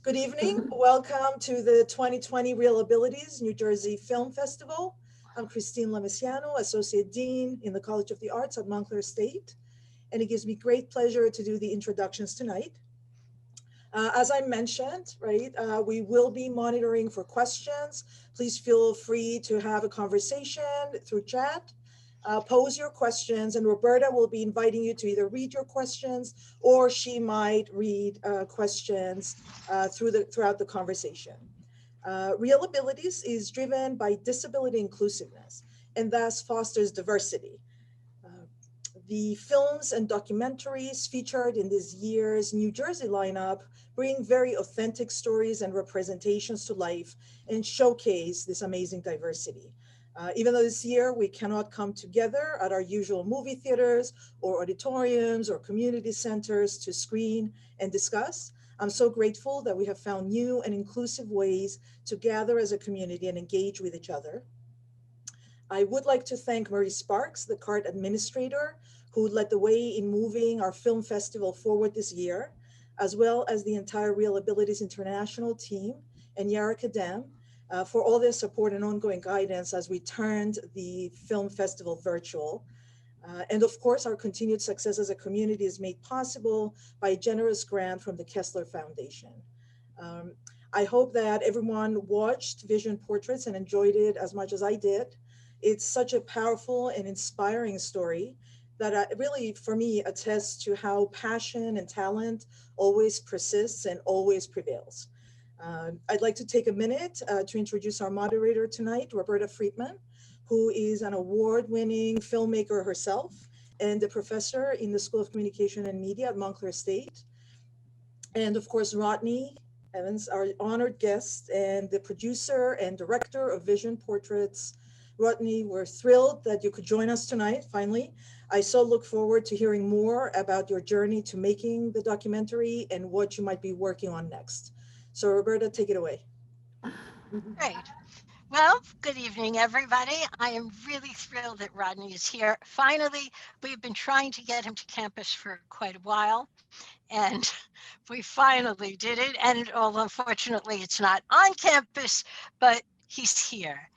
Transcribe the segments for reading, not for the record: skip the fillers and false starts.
Good evening. Welcome to the 2020 Real Abilities New Jersey Film Festival. I'm Christine Lemisiano, Associate Dean in the College of the Arts at Montclair State, and it gives me great pleasure to do the introductions tonight. As I mentioned, right, we will be monitoring for questions. Please feel free to have a conversation through chat. Pose your questions, and Roberta will be inviting you to either read your questions or she might read questions throughout the conversation. Real Abilities is driven by disability inclusiveness and thus fosters diversity. The films and documentaries featured in this year's New Jersey lineup bring very authentic stories and representations to life and showcase this amazing diversity. Even though this year we cannot come together at our usual movie theaters or auditoriums or community centers to screen and discuss, I'm so grateful that we have found new and inclusive ways to gather as a community and engage with each other. I would like to thank Marie Sparks, the CART administrator, who led the way in moving our film festival forward this year, as well as the entire Real Abilities International team and Yara Kadem for all their support and ongoing guidance as we turned the film festival virtual. And of course, our continued success as a community is made possible by a generous grant from the Kessler Foundation. I hope that everyone watched Vision Portraits and enjoyed it as much as I did. It's such a powerful and inspiring story that really, for me, attests to how passion and talent always persists and always prevails. I'd like to take a minute to introduce our moderator tonight, Roberta Friedman, who is an award-winning filmmaker herself and a professor in the School of Communication and Media at Montclair State. And of course, Rodney Evans, our honored guest and the producer and director of Vision Portraits. Rodney, we're thrilled that you could join us tonight, finally. I so look forward to hearing more about your journey to making the documentary and what you might be working on next. So Roberta, take it away. Great. Well, good evening, everybody. I am really thrilled that Rodney is here. Finally, we've been trying to get him to campus for quite a while, and we finally did it. And although unfortunately it's not on campus, but he's here.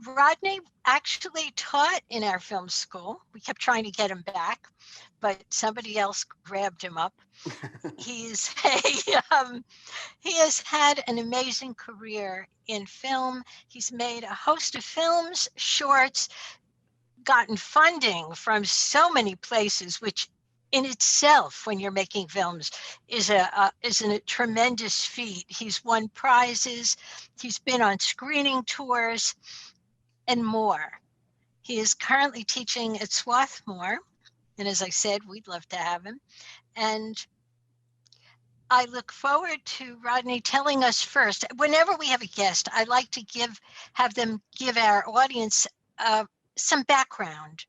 Rodney actually taught in our film school. We kept trying to get him back, but somebody else grabbed him up. He's he has had an amazing career in film. He's made a host of films, shorts, gotten funding from so many places, which in itself, when you're making films, is a tremendous feat. He's won prizes. He's been on screening tours and more. He is currently teaching at Swarthmore. And as I said, we'd love to have him. And I look forward to Rodney telling us first. Whenever we have a guest, I like to have them give our audience some background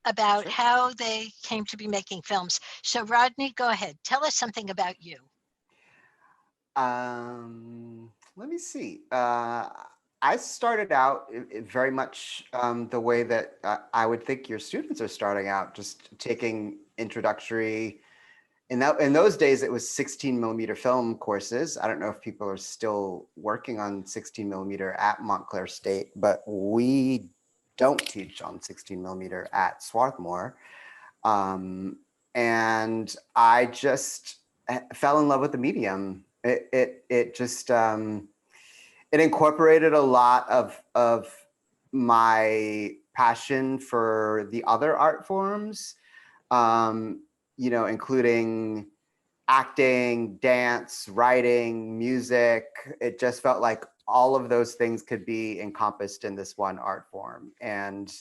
about how they came to be making films. So Rodney, go ahead. Tell us something about you. Let me see. I started out very much the way that I would think your students are starting out, just taking introductory. In those days, it was 16 millimeter film courses. I don't know if people are still working on 16 millimeter at Montclair State, but we don't teach on 16 millimeter at Swarthmore. And I just fell in love with the medium. It just, it incorporated a lot of my passion for the other art forms, including acting, dance, writing, music. It just felt like all of those things could be encompassed in this one art form. And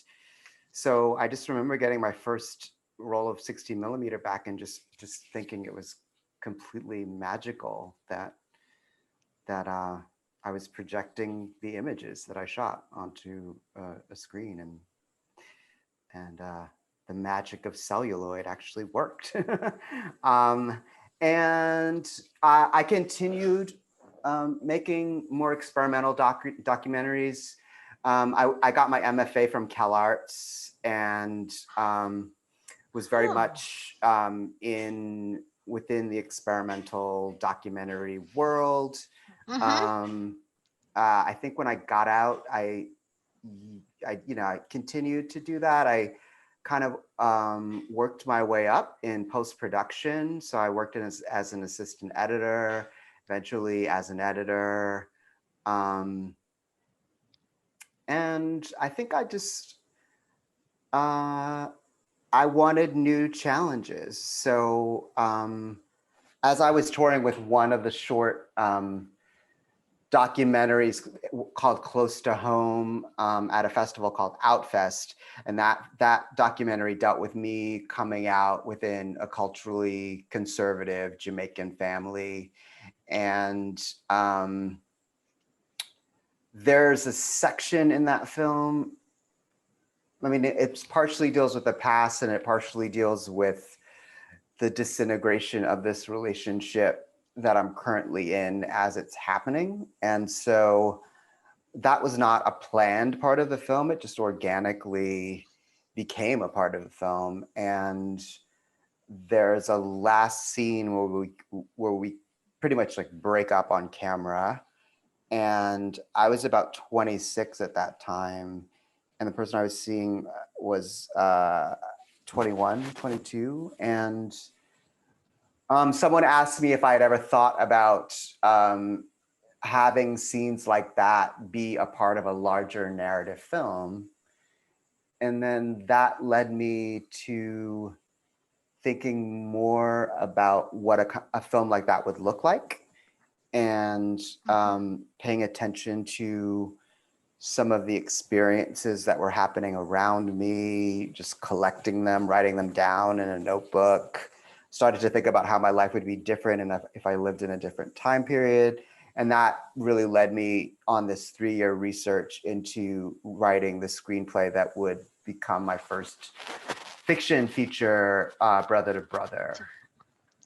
so I just remember getting my first roll of 16 millimeter back and just thinking it was completely magical that I was projecting the images that I shot onto a screen, and the magic of celluloid actually worked. And I continued making more experimental documentaries. I got my MFA from CalArts and was very much in within the experimental documentary world. Mm-hmm. I think when I got out, I continued to do that. I kind of worked my way up in post-production. So I worked as an assistant editor, eventually as an editor. And I think I wanted new challenges. So as I was touring with one of the short documentaries called Close to Home at a festival called Outfest, and that documentary dealt with me coming out within a culturally conservative Jamaican family. And there's a section in that film, I mean, it partially deals with the past and it partially deals with the disintegration of this relationship that I'm currently in as it's happening. And so that was not a planned part of the film. It just organically became a part of the film. And there's a last scene where we pretty much like break up on camera. And I was about 26 at that time. And the person I was seeing was 21, 22. And someone asked me if I had ever thought about having scenes like that be a part of a larger narrative film. And then that led me to thinking more about what a film like that would look like, and paying attention to some of the experiences that were happening around me, just collecting them, writing them down in a notebook. Started to think about how my life would be different and if I lived in a different time period. And that really led me on this 3-year research into writing the screenplay that would become my first fiction feature, Brother to Brother.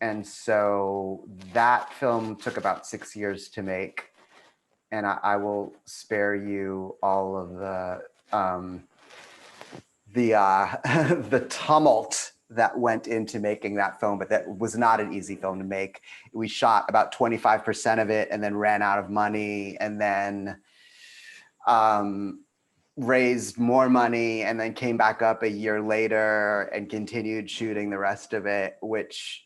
And so that film took about 6 years to make. And I will spare you all of the tumult that went into making that film, but that was not an easy film to make. We shot about 25% of it and then ran out of money, and then raised more money, and then came back up a year later and continued shooting the rest of it, which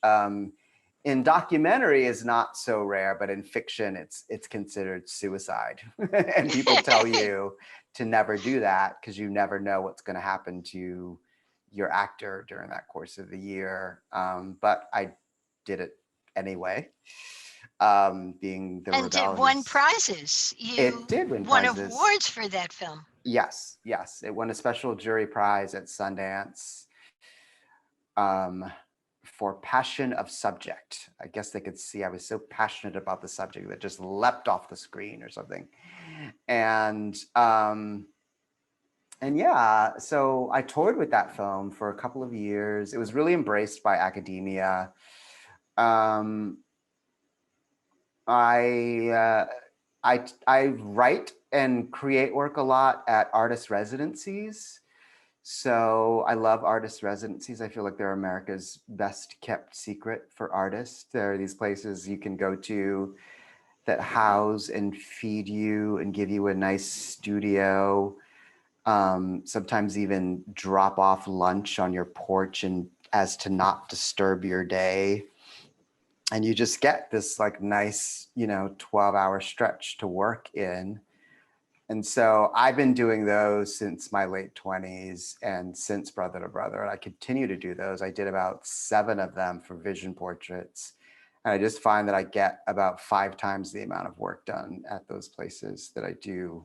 in documentary is not so rare, but in fiction, it's considered suicide. And people tell you to never do that because you never know what's going to happen to your actor during that course of the year. But I did it anyway, being the And it won prizes. It did win won prizes. awards for that film. Yes. It won a special jury prize at Sundance. For passion of subject. I guess they could see I was so passionate about the subject that just leapt off the screen or something. And yeah, so I toured with that film for a couple of years. It was really embraced by academia. I write and create work a lot at artist residencies. So I love artist residencies. I feel like they're America's best kept secret for artists. There are these places you can go to that house and feed you and give you a nice studio. Sometimes even drop off lunch on your porch and as to not disturb your day. And you just get this like nice, 12-hour stretch to work in. And so I've been doing those since my late 20s and since Brother to Brother. And I continue to do those. I did about 7 of them for vision portraits. And I just find that I get about 5 times the amount of work done at those places that I do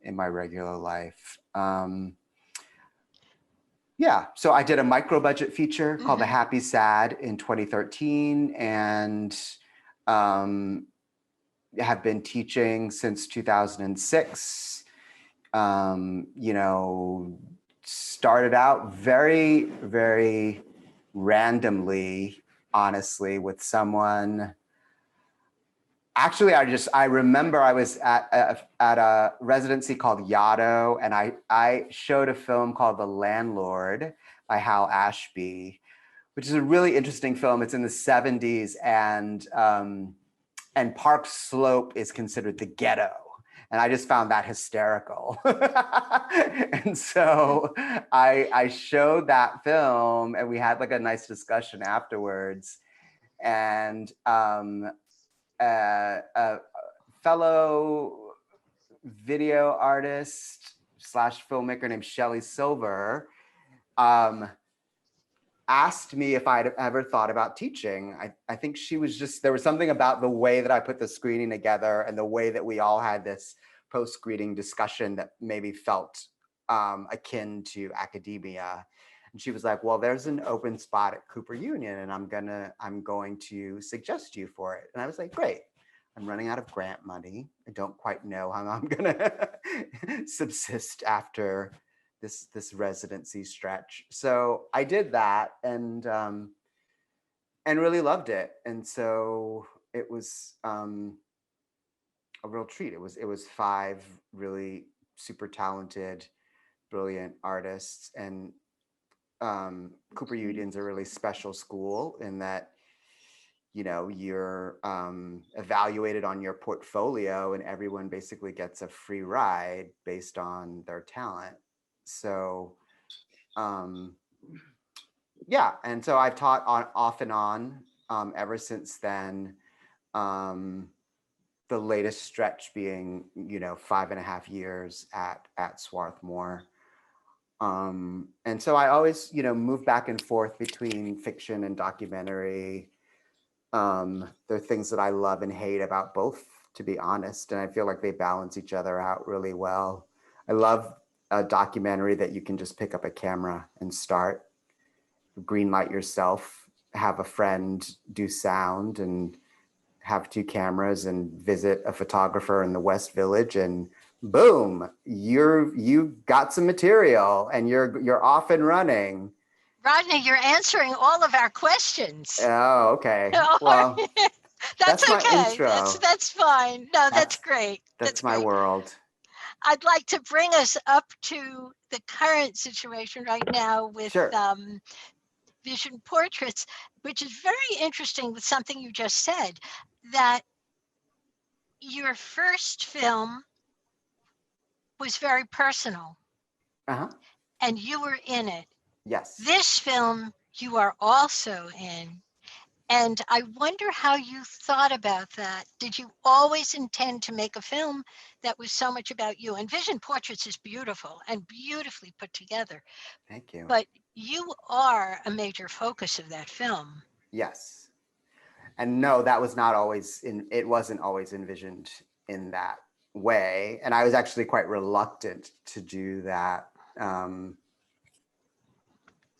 in my regular life. Yeah, so I did a micro budget feature called The Happy Sad in 2013, and have been teaching since 2006. Started out very, very randomly, honestly, with someone. Actually, I remember I was at a residency called Yaddo, and I showed a film called The Landlord by Hal Ashby, which is a really interesting film. It's in the 70s, and Park Slope is considered the ghetto. And I just found that hysterical. And so I showed that film, and we had like a nice discussion afterwards. And a fellow video artist slash filmmaker named Shelley Silver asked me if I'd ever thought about teaching. I think she was just, there was something about the way that I put the screening together and the way that we all had this post-screening discussion that maybe felt akin to academia. And she was like, well, there's an open spot at Cooper Union, and I'm going to suggest you for it. And I was like, great. I'm running out of grant money. I don't quite know how I'm gonna subsist after this residency stretch. So I did that, and really loved it. And so it was a real treat. It was 5 really super talented, brilliant artists. And Cooper Union's a really special school in that, you know, you're evaluated on your portfolio, and everyone basically gets a free ride based on their talent. So yeah, and so I've taught off and on ever since then. The latest stretch being, you know, 5.5 years at Swarthmore. And so I always, you know, move back and forth between fiction and documentary. There are things that I love and hate about both, to be honest, and I feel like they balance each other out really well. I love a documentary that you can just pick up a camera and start, green light yourself, have a friend do sound, and have 2 cameras and visit a photographer in the West Village, and boom, you got some material and you're off and running. Rodney, you're answering all of our questions. Oh, okay. Well, that's okay. My intro. That's fine. No, that's great. That's my great. world. I'd like to bring us up to the current situation right now with Sure. Vision Portraits, which is very interesting with something you just said, that your first film was very personal. Uh-huh. And you were in it. Yes. This film you are also in. And I wonder how you thought about that. Did you always intend to make a film that was so much about you? And Vision Portraits is beautiful and beautifully put together. Thank you. But you are a major focus of that film. Yes. And no, that was not always it wasn't always envisioned in that way. And I was actually quite reluctant to do that.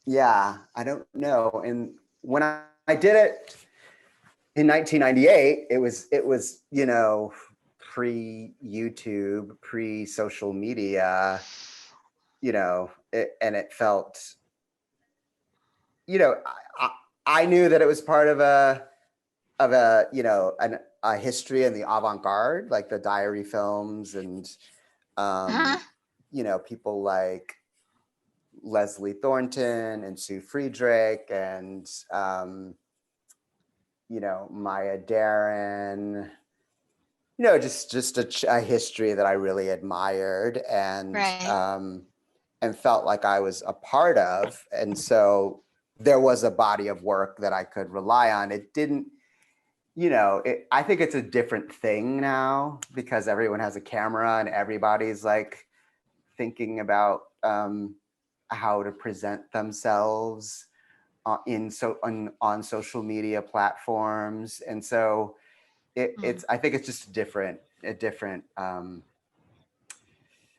Yeah, I don't know. And when I did it in 1998, it was, you know, pre-YouTube, pre-social media, you know, and it felt, you know, I knew that it was part of a, you know, a history in the avant-garde, like the diary films, and, you know, people like Leslie Thornton and Sue Friedrich and, you know, Maya Deren, you know, just a history that I really admired and, right. And felt like I was a part of. And so there was a body of work that I could rely on. It didn't, you know, I think it's a different thing now because everyone has a camera and everybody's like thinking about how to present themselves on social media platforms. And so it's I think it's just a different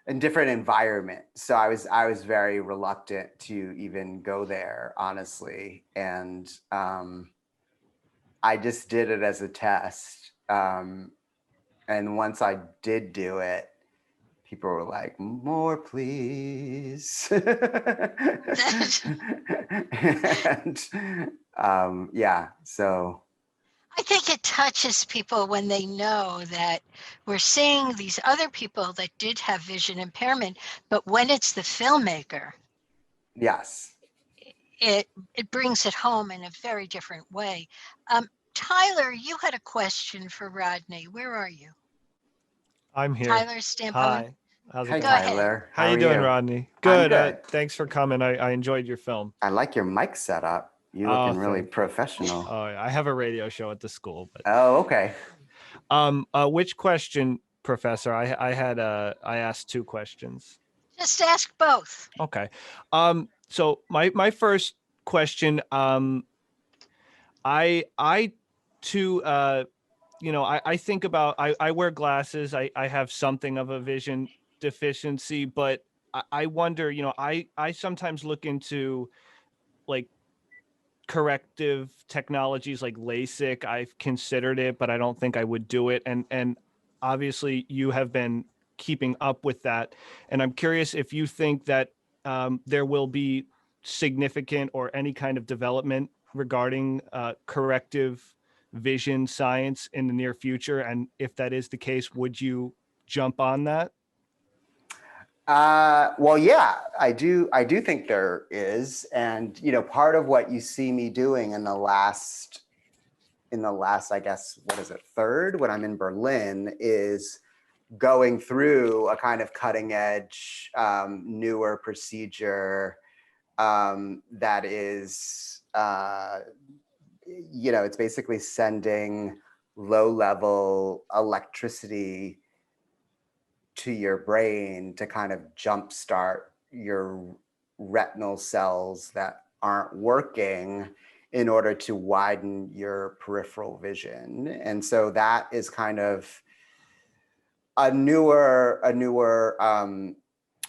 environment. So I was very reluctant to even go there, honestly. And I just did it as a test. And once I did do it, people were like, more, please. And yeah, so. I think it touches people when they know that we're seeing these other people that did have vision impairment, but when it's the filmmaker, Yes, it brings it home in a very different way. Tyler, you had a question for Rodney. Where are you? I'm here. Tyler Stampone. Hi. How's it Hi, Go going? ahead. Tyler. How you doing, Rodney? I'm Good. good. Thanks for coming. I enjoyed your film. I like your mic setup. You Oh, looking really thank you. professional. Oh, yeah. I have a radio show at the school. But Oh, okay. which question, Professor? I asked two questions. Just ask both. Okay. So my first question, I too, I think about, I wear glasses. I have something of a vision deficiency, but I wonder, I sometimes look into like corrective technologies like LASIK. I've considered it, but I don't think I would do it. And obviously you have been keeping up with that. And I'm curious if you think that there will be significant or any kind of development regarding corrective vision science in the near future. And if that is the case, would you jump on that? Well, yeah, I do. I do think there is, and part of what you see me doing in the last, I guess, what is it, third, when I'm in Berlin, is going through a kind of cutting edge, newer procedure that is, it's basically sending low level electricity to your brain to kind of jumpstart your retinal cells that aren't working in order to widen your peripheral vision. And so that is kind of a newer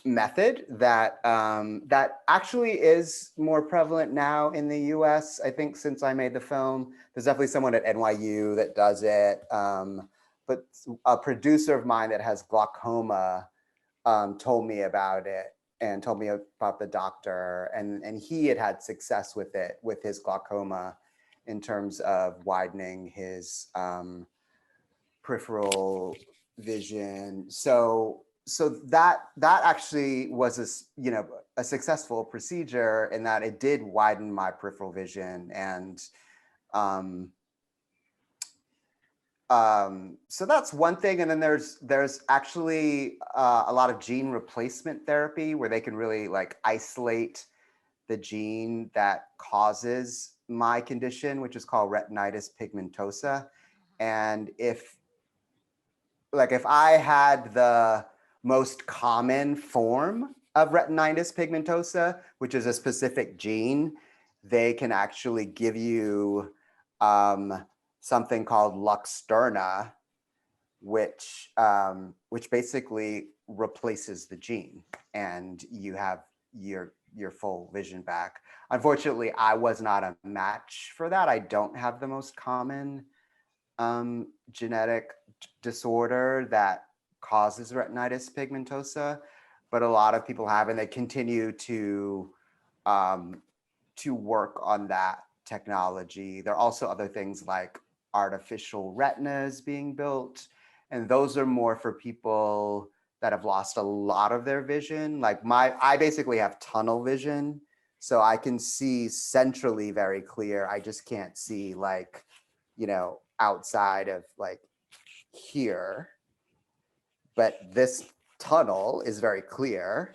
method that that actually is more prevalent now in the US. I think since I made the film, there's definitely someone at NYU that does it. But a producer of mine that has glaucoma told me about it and told me about the doctor, and he had success with it with his glaucoma in terms of widening his peripheral vision. So that actually was a successful procedure in that it did widen my peripheral vision. And so that's one thing. And then there's actually a lot of gene replacement therapy where they can really like isolate the gene that causes my condition, which is called retinitis pigmentosa. And if I had the most common form of retinitis pigmentosa, which is a specific gene, they can actually give you something called Luxturna, which basically replaces the gene, and you have your full vision back. Unfortunately, I was not a match for that. I don't have the most common genetic disorder that causes retinitis pigmentosa, but a lot of people have, and they continue to work on that technology. There are also other things like artificial retinas being built, and those are more for people that have lost a lot of their vision. Like I basically have tunnel vision, so I can see centrally very clear. I just can't see outside of like here, but this tunnel is very clear,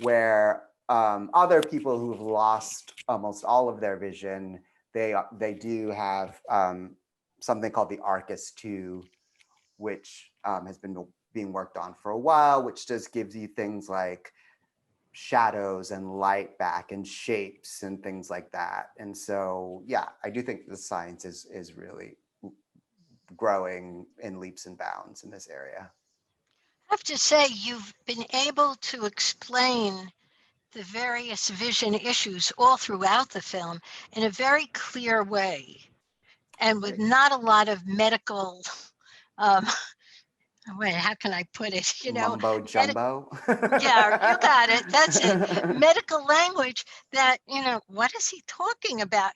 where other people who've lost almost all of their vision, they do have something called the Arcus 2, which has been being worked on for a while, which just gives you things like shadows and light back and shapes and things like that. And so, yeah, I do think the science is really growing in leaps and bounds in this area. I have to say, you've been able to explain the various vision issues all throughout the film in a very clear way and with not a lot of medical, how can I put it? Mumbo jumbo. Yeah, you got it. That's it. Medical language that, what is he talking about?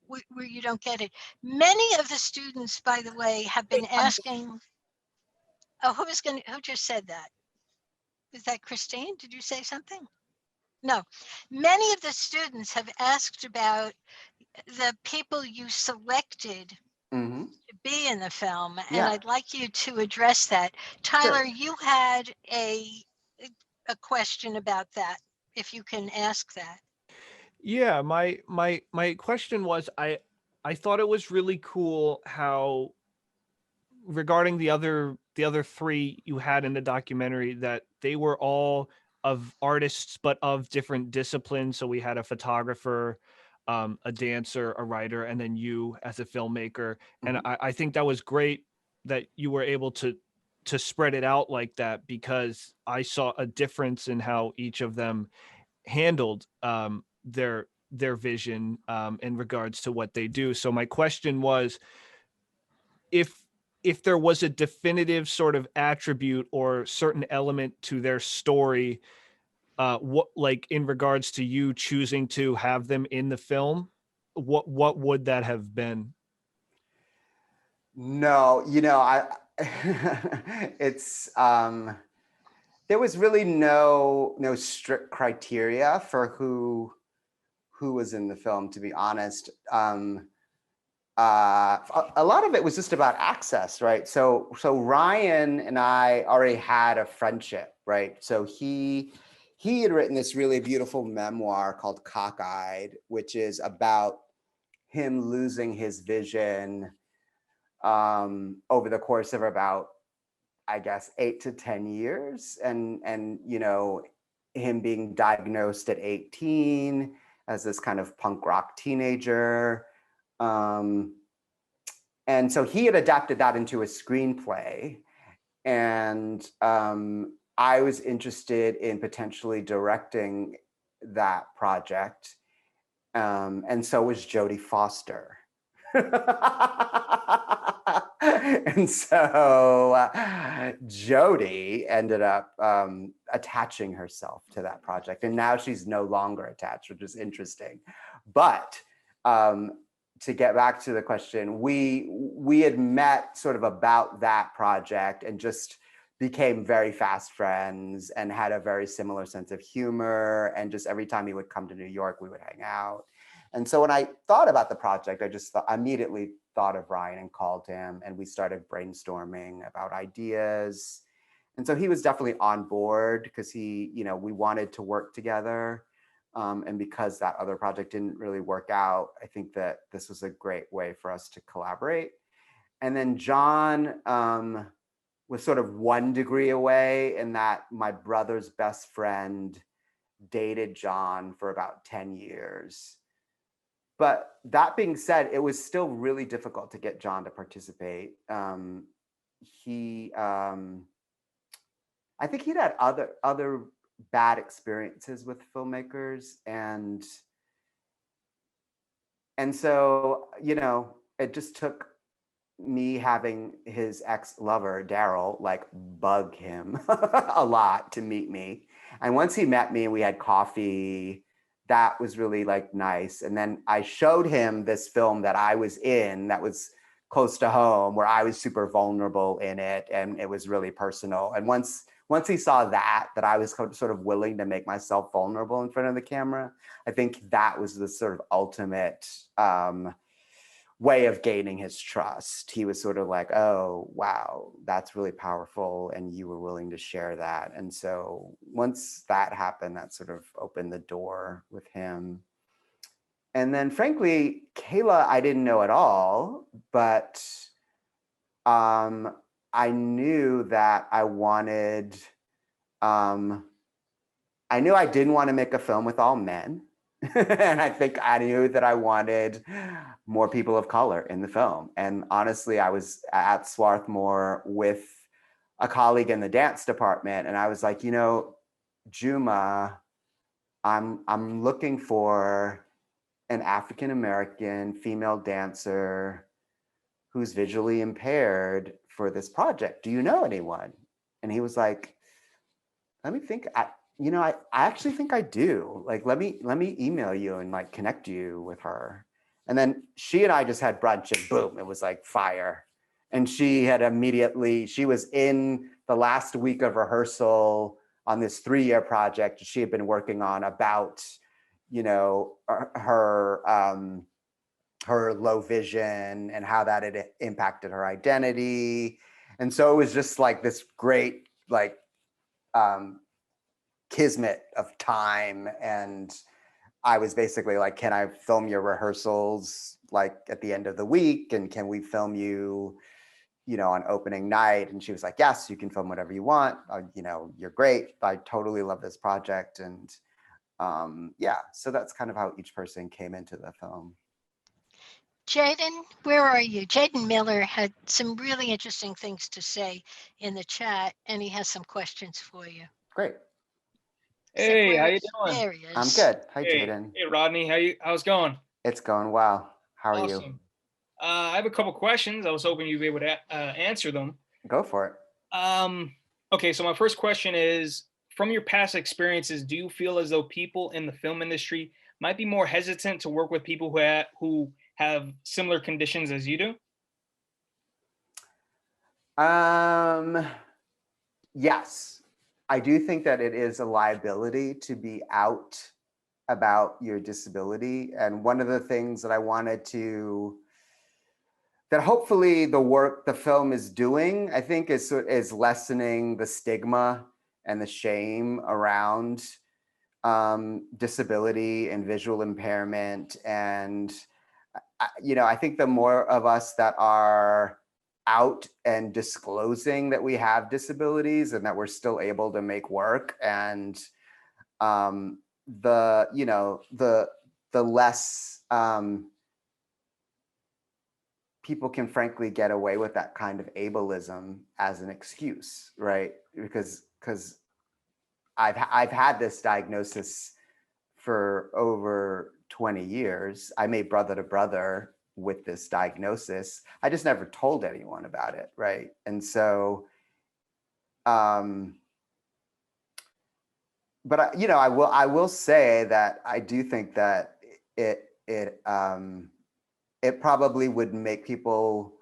Where you don't get it. Many of the students, by the way, have been asking, who just said that? Was that Christine? Did you say something? No, many of the students have asked about the people you selected Mm-hmm. to be in the film, and Yeah. I'd like you to address that. Tyler, Sure. you had a question about that, if you can ask that. Yeah, my question was, I thought it was really cool how, regarding the other three you had in the documentary, that they were all of artists but of different disciplines. So we had a photographer, a dancer, a writer, and then you as a filmmaker. And Mhm. I think that was great that you were able to spread it out like that, because I saw a difference in how each of them handled their vision in regards to what they do. So my question was, if there was a definitive sort of attribute or certain element to their story, what, like, in regards to you choosing to have them in the film, what would that have been? No, I it's there was really no strict criteria for who was in the film, to be honest. A lot of it was just about access, right? So Ryan and I already had a friendship, right? So he had written this really beautiful memoir called Cockeyed, which is about him losing his vision over the course of about, I guess, 8 to 10 years, and him being diagnosed at 18 as this kind of punk rock teenager. And so he had adapted that into a screenplay. And I was interested in potentially directing that project. And so was Jodie Foster. And so Jodie ended up attaching herself to that project. And now she's no longer attached, which is interesting. But to get back to the question, we had met sort of about that project and just became very fast friends and had a very similar sense of humor. And just every time he would come to New York, we would hang out. And so when I thought about the project, I immediately thought of Ryan and called him, and we started brainstorming about ideas. And so he was definitely on board because we wanted to work together. And because that other project didn't really work out, I think that this was a great way for us to collaborate. And then John was sort of one degree away, in that my brother's best friend dated John for about 10 years. But that being said, it was still really difficult to get John to participate. I think he'd had other bad experiences with filmmakers, and so it just took me having his ex-lover Daryl like bug him a lot to meet me. And once he met me and we had coffee, that was really like nice. And then I showed him this film that I was in that was close to home, where I was super vulnerable in it, and it was really personal. And once he saw that I was sort of willing to make myself vulnerable in front of the camera, I think that was the sort of ultimate way of gaining his trust. He was sort of like, oh, wow, that's really powerful, and you were willing to share that. And so once that happened, that sort of opened the door with him. And then frankly, Kayla, I didn't know at all, but I knew that I knew I didn't want to make a film with all men. And I think I knew that I wanted more people of color in the film. And honestly, I was at Swarthmore with a colleague in the dance department, and I was like, Juma, I'm looking for an African American female dancer who's visually impaired for this project. Do you know anyone? And he was like, let me think. I actually think I do. Like, let me email you and like connect you with her. And then she and I just had brunch, and boom, it was like fire. And she was in the last week of rehearsal on this 3-year project she had been working on about, you know, her low vision and how that had impacted her identity. And so it was just like this great, like, kismet of time. And I was basically like, can I film your rehearsals like at the end of the week? And can we film you, you know, on opening night? And she was like, yes, you can film whatever you want. You know, you're great. I totally love this project. And yeah, so that's kind of how each person came into the film. Jaden, where are you? Jaden Miller had some really interesting things to say in the chat, and he has some questions for you. Great. Hey, how you doing? There he is. I'm good. Hi, Hey, Jaden. hey, Rodney, how's it going? It's going well. How are Awesome. you? I have a couple questions. I was hoping you'd be able to answer them. Go for it. Okay, so my first question is, from your past experiences, do you feel as though people in the film industry might be more hesitant to work with people who have similar conditions as you do? Yes, I do think that it is a liability to be out about your disability. And one of the things that I wanted to, that hopefully the film is doing, I think is lessening the stigma and the shame around disability and visual impairment. And, you know, I think the more of us that are out and disclosing that we have disabilities and that we're still able to make work, and the less people can frankly get away with that kind of ableism as an excuse, right? Because I've had this diagnosis for over 20 years. I made Brother to Brother with this diagnosis. I just never told anyone about it, right? And so, but I will say that I do think that it probably would make people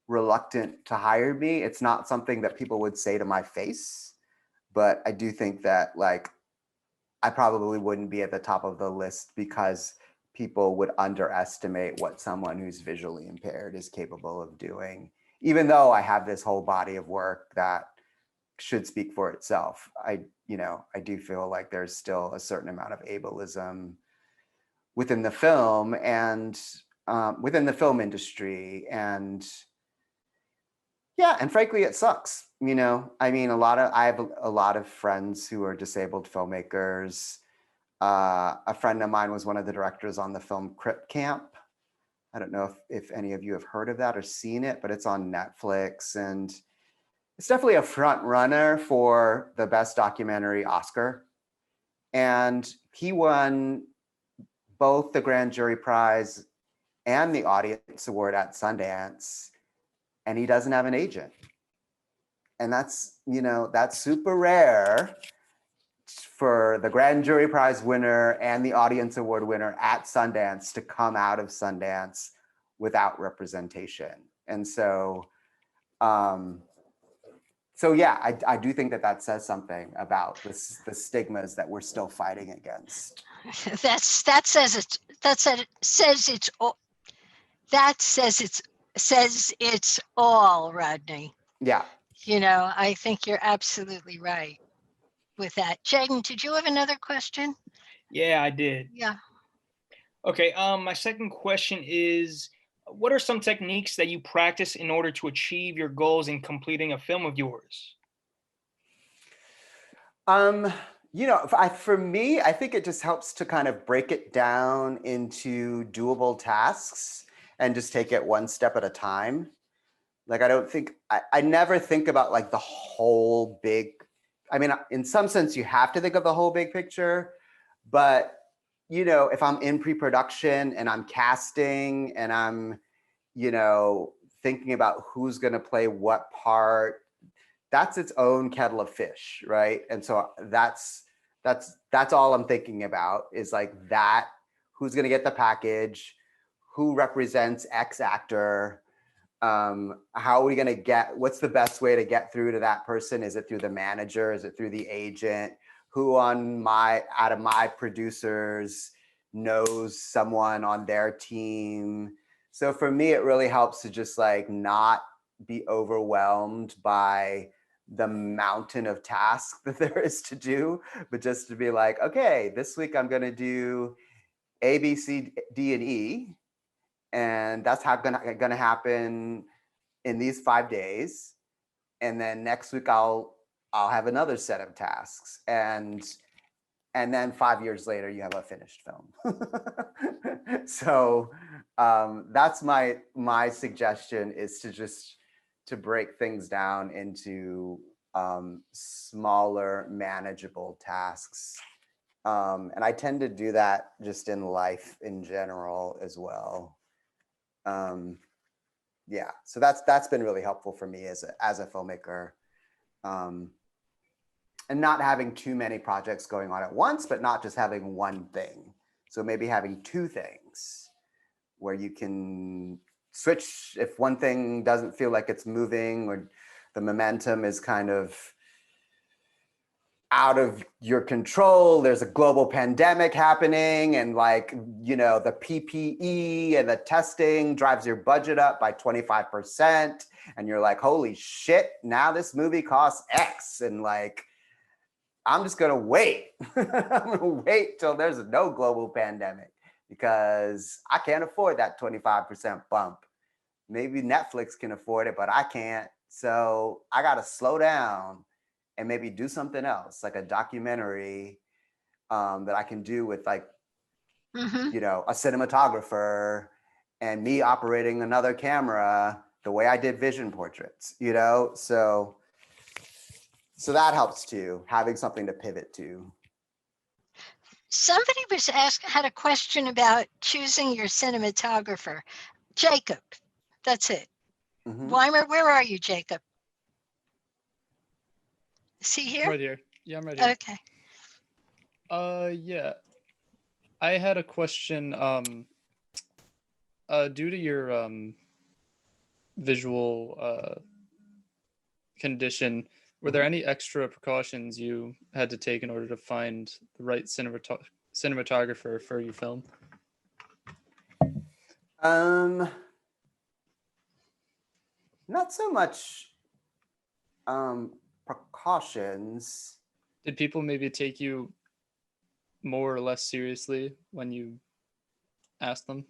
reluctant to hire me. It's not something that people would say to my face, but I do think that, like, I probably wouldn't be at the top of the list because people would underestimate what someone who's visually impaired is capable of doing, even though I have this whole body of work that should speak for itself. I do feel like there's still a certain amount of ableism within the film and within the film industry. And yeah, and frankly, it sucks. You know, I mean, I have a lot of friends who are disabled filmmakers. A friend of mine was one of the directors on the film Crip Camp. I don't know if any of you have heard of that or seen it, but it's on Netflix, and it's definitely a front runner for the Best Documentary Oscar. And he won both the Grand Jury Prize and the Audience Award at Sundance, and he doesn't have an agent. And that's super rare for the Grand Jury Prize winner and the Audience Award winner at Sundance to come out of Sundance without representation. And so, yeah, I do think that says something about the stigmas that we're still fighting against. That says it's all, Rodney. Yeah. You know, I think you're absolutely right with that. Jaden, did you have another question? Yeah, I did. Yeah. Okay, my second question is, what are some techniques that you practice in order to achieve your goals in completing a film of yours? For me, I think it just helps to kind of break it down into doable tasks and just take it one step at a time. Like, I never think about like the whole big, I mean, in some sense you have to think of the whole big picture, but if I'm in pre-production and I'm casting and I'm, thinking about who's going to play what part, that's its own kettle of fish, right? And so that's all I'm thinking about is like who's going to get the package, who represents X actor, how are we going to what's the best way to get through to that person? Is it through the manager? Is it through the agent? Who out of my producers knows someone on their team? So for me, it really helps to just like not be overwhelmed by the mountain of tasks that there is to do, but just to be like, okay, this week I'm going to do A, B, C, D, and E. And that's going to happen in these 5 days. And then next week I'll have another set of tasks. And then 5 years later, you have a finished film. So that's my suggestion, is to break things down into smaller, manageable tasks. And I tend to do that just in life in general as well. Yeah, so that's been really helpful for me as a filmmaker. And not having too many projects going on at once, but not just having one thing. So maybe having two things where you can switch if one thing doesn't feel like it's moving, or the momentum is kind of out of your control. There's a global pandemic happening, and like, you know, the PPE and the testing drives your budget up by 25%. And you're like, holy shit, now this movie costs X. And like, I'm just going to wait. I'm going to wait till there's no global pandemic, because I can't afford that 25% bump. Maybe Netflix can afford it, but I can't. So I got to slow down and maybe do something else, like a documentary that I can do with like, you know, a cinematographer and me operating another camera the way I did vision portraits, you know? So that helps too, having something to pivot to. Somebody had a question about choosing your cinematographer. Jacob, that's it. Weimer, where are you, Jacob? Is he here? Right here. Yeah, I'm right here. Okay. Yeah. I had a question. Due to your visual condition, were there any extra precautions you had to take in order to find the right cinematographer for your film? Not so much precautions. Did people maybe take you more or less seriously when you asked them?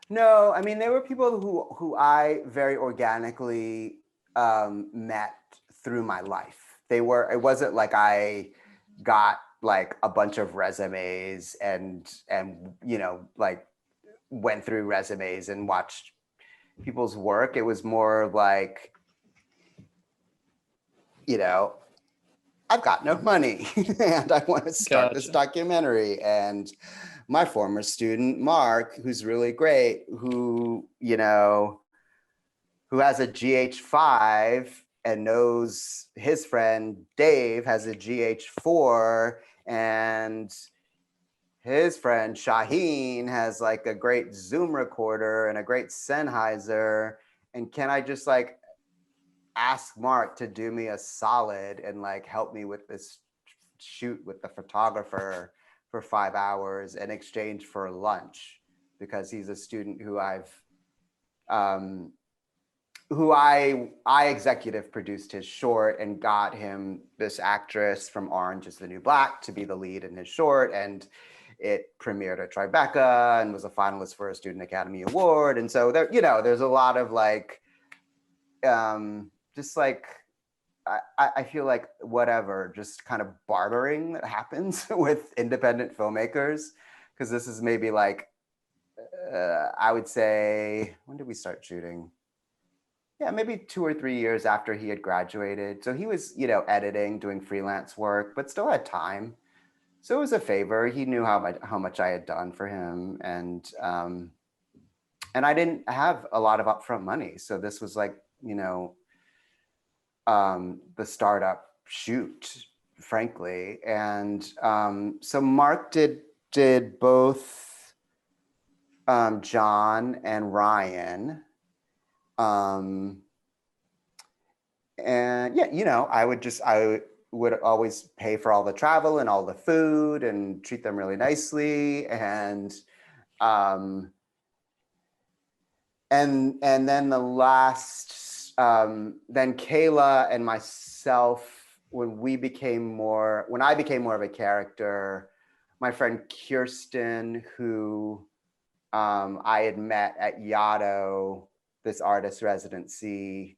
No, I mean, there were people who I very organically met through my life. It wasn't like I got like a bunch of resumes and you know, like went through resumes and watched people's work. It was more like, you know, I've got no money and I want to start this documentary. And my former student, Mark, who's really great, who, you know, who has a GH5 and knows his friend Dave has a GH4, and his friend Shaheen has like a great Zoom recorder and a great Sennheiser. And can I just like ask Mark to do me a solid and like help me with this shoot with the photographer for 5 hours in exchange for lunch, because he's a student who I executive produced his short and got him this actress from Orange is the New Black to be the lead in his short, and it premiered at Tribeca and was a finalist for a Student Academy Award. And so there, you know, there's a lot of like just like I feel like whatever, just kind of bartering that happens with independent filmmakers, because this is maybe like I would say, when did we start shooting? Yeah, maybe 2 or 3 years after he had graduated. So he was, you know, editing, doing freelance work, but still had time. So it was a favor. He knew how much I had done for him, and I didn't have a lot of upfront money, so this was like, you know, the startup shoot, frankly. And so Mark did both John and Ryan. Um, and yeah, you know, I would always pay for all the travel and all the food and treat them really nicely. Um, and then the last, then Kayla and myself, when I became more of a character, my friend Kirsten, who I had met at Yaddo, this artist residency,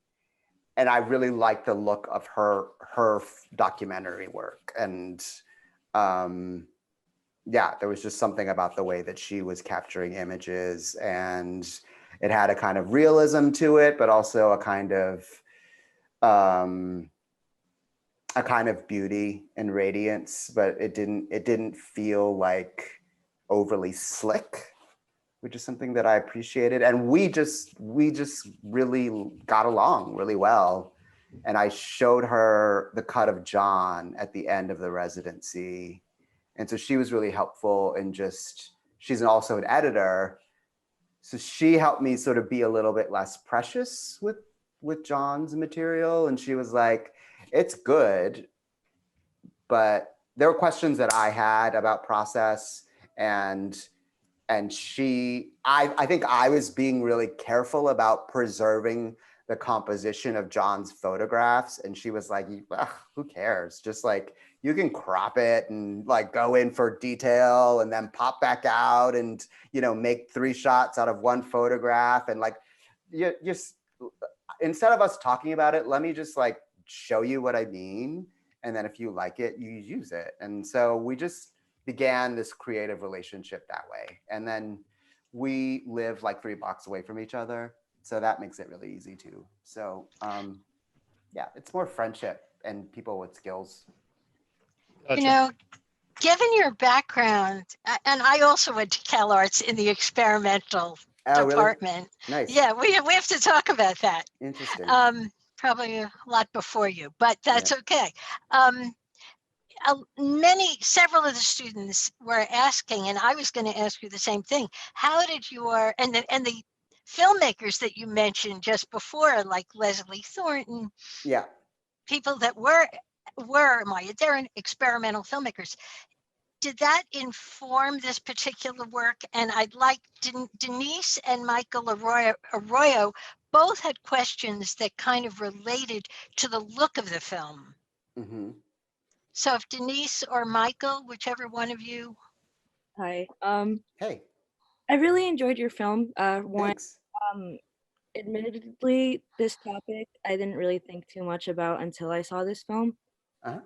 and I really liked the look of her documentary work. And yeah, there was just something about the way that she was capturing images, and it had a kind of realism to it, but also um, a kind of beauty and radiance, but it didn't feel like overly slick, which is something that I appreciated. And we just really got along really well. And I showed her the cut of John at the end of the residency. And so she was really helpful in she's also an editor. So she helped me sort of be a little bit less precious with John's material. And she was like, it's good, but there were questions that I had about process, and I think I was being really careful about preserving the composition of John's photographs. And she was like, "Ugh, who cares? Just like, you can crop it and like go in for detail and then pop back out and, you know, make 3 shots out of 1 photograph. And like, you just, instead of us talking about it, let me just like show you what I mean. And then if you like it, you use it." And so we just began this creative relationship that way. And then we live like 3 blocks away from each other. So that makes it really easy too. So yeah, it's more friendship and people with skills. Gotcha. You know, given your background, and I also went to CalArts in the experimental department. Really? Nice. Yeah, we have to talk about that. Interesting. Probably a lot before you, but that's Yeah. okay. Several of the students were asking, and I was going to ask you the same thing. How did and the filmmakers that you mentioned just before, like Leslie Thornton, Yeah. people that they're experimental filmmakers. Did that inform this particular work? And I'd like Denise and Michael Arroyo both had questions that kind of related to the look of the film. Mm-hmm. So if Denise or Michael, whichever one of you. Hi. Hey, I really enjoyed your film. thanks. Um, admittedly, this topic I didn't really think too much about until I saw this film. Uh-huh.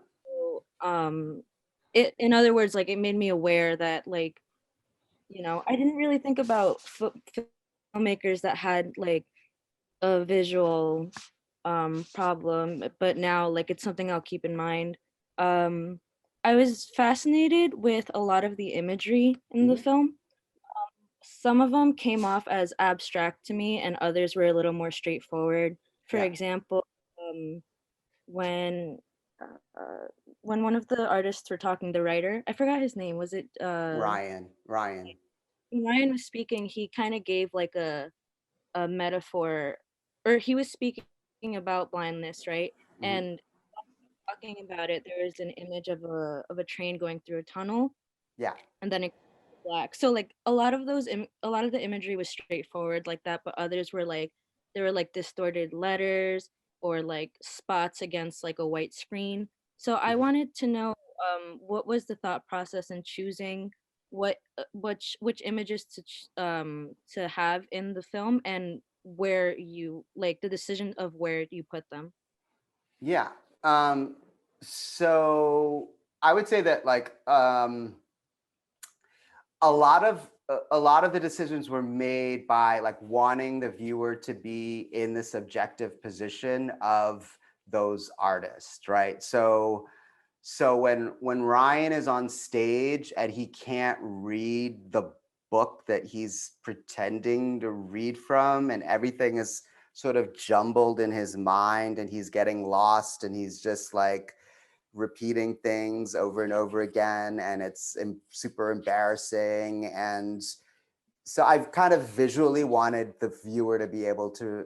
So, in other words, like it made me aware that, like, you know, I didn't really think about filmmakers that had like a visual problem, but now like it's something I'll keep in mind. Um, I was fascinated with a lot of the imagery in the Mhm. film. Some of them came off as abstract to me, and others were a little more straightforward. For Yeah. example, um, when uh, when one of the artists were talking, the writer, I forgot his name. Was it Ryan. when Ryan was speaking? He kind of gave like a metaphor, or he was speaking about blindness, right? Mm-hmm. And talking about it, there was an image of a train going through a tunnel, Yeah. and then it black. So like a lot of the imagery was straightforward like that, but others were like there were like distorted letters or like spots against like a white screen. So I Mm-hmm. wanted to know what was the thought process in choosing which images to have in the film, and where you like the decision of where you put them. Yeah. So I would say that like a lot of the decisions were made by like wanting the viewer to be in the subjective position of those artists, right? So when Ryan is on stage and he can't read the book that he's pretending to read from, and everything is sort of jumbled in his mind and he's getting lost and he's just like repeating things over and over again, and it's super embarrassing. And so I've kind of visually wanted the viewer to be able to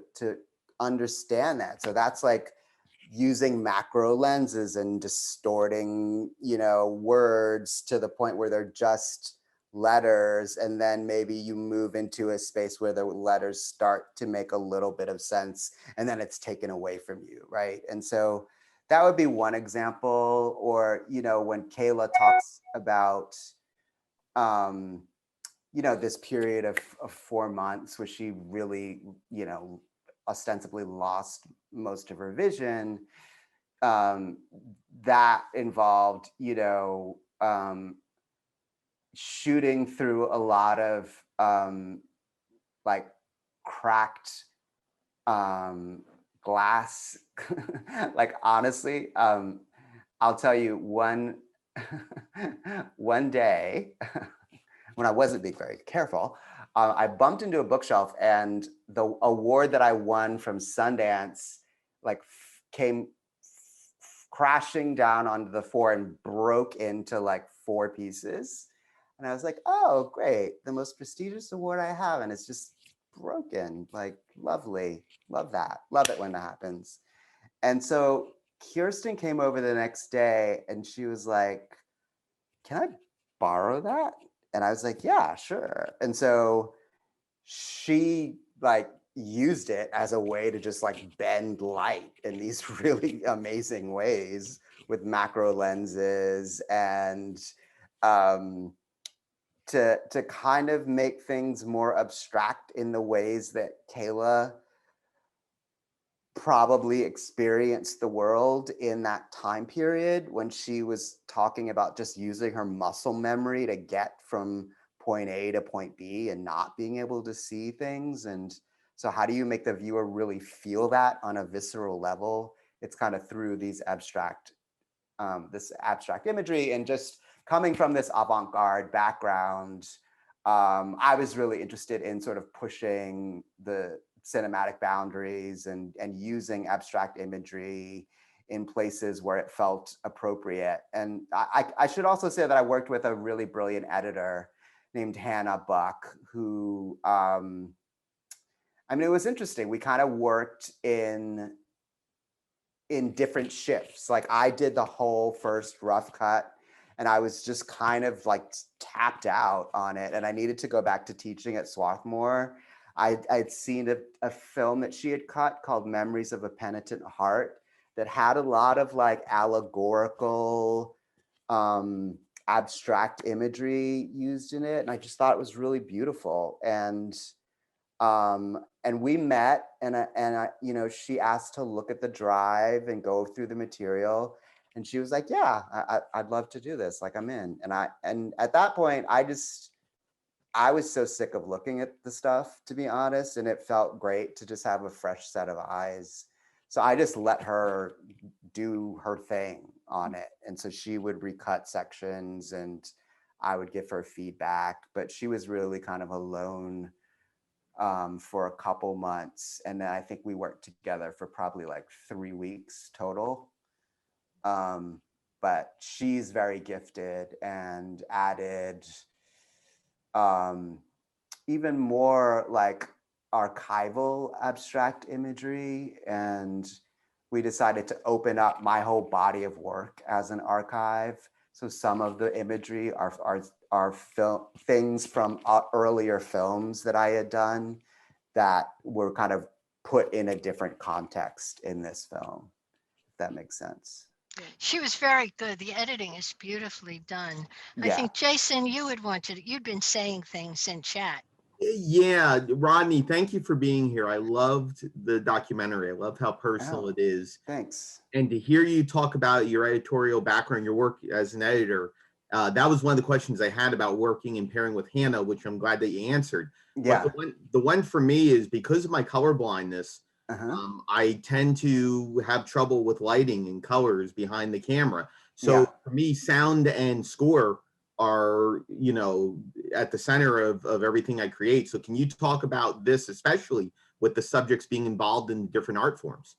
understand that. So that's like using macro lenses and distorting, you know, words to the point where they're just letters, and then maybe you move into a space where the letters start to make a little bit of sense, and then it's taken away from you, right? And so that would be one example. Or, you know, when Kayla talks about you know, this period of 4 months where she really, you know, ostensibly lost most of her vision, that involved, you know, shooting through a lot of like cracked glass. Like, honestly, I'll tell you one day when I wasn't being very careful, I bumped into a bookshelf, and the award that I won from Sundance like came crashing down onto the floor and broke into like 4 pieces. And I was like, oh, great. The most prestigious award I have. And it's just broken. Like, lovely. Love that. Love it when that happens. And so Kirsten came over the next day and she was like, can I borrow that? And I was like, yeah, sure. And so she like used it as a way to just like bend light in these really amazing ways with macro lenses, and to kind of make things more abstract in the ways that Kayla probably experienced the world in that time period, when she was talking about just using her muscle memory to get from point A to point B and not being able to see things. And so how do you make the viewer really feel that on a visceral level? It's kind of through these this abstract imagery. And just coming from this avant-garde background, I was really interested in sort of pushing the cinematic boundaries and using abstract imagery in places where it felt appropriate. And I should also say that I worked with a really brilliant editor named Hannah Buck, who, I mean, it was interesting. We kind of worked in different shifts. Like, I did the whole first rough cut, and I was just kind of like tapped out on it, and I needed to go back to teaching at Swarthmore. I'd seen a film that she had cut called Memories of a Penitent Heart that had a lot of like allegorical, abstract imagery used in it. And I just thought it was really beautiful. And we met, and I, you know, she asked to look at the drive and go through the material. And she was like, yeah, I'd love to do this. Like, I'm in. And at that point, I was so sick of looking at the stuff, to be honest, and it felt great to just have a fresh set of eyes. So I just let her do her thing on it. And so she would recut sections and I would give her feedback, but she was really kind of alone for a couple months. And then I think we worked together for probably like 3 weeks total. But she's very gifted and added even more like archival abstract imagery. And we decided to open up my whole body of work as an archive. So some of the imagery are things from earlier films that I had done that were kind of put in a different context in this film, if that makes sense. She was very good. The editing is beautifully done. I Yeah. think, Jason, you'd been saying things in chat. Yeah, Rodney, thank you for being here. I loved the documentary. I love how personal it is. Thanks. And to hear you talk about your editorial background, your work as an editor, that was one of the questions I had about working and pairing with Hannah, which I'm glad that you answered. Yeah. But the one for me is because of my color blindness, I tend to have trouble with lighting and colors behind the camera. So for me, sound and score are, you know, at the center of everything I create. So can you talk about this, especially with the subjects being involved in different art forms?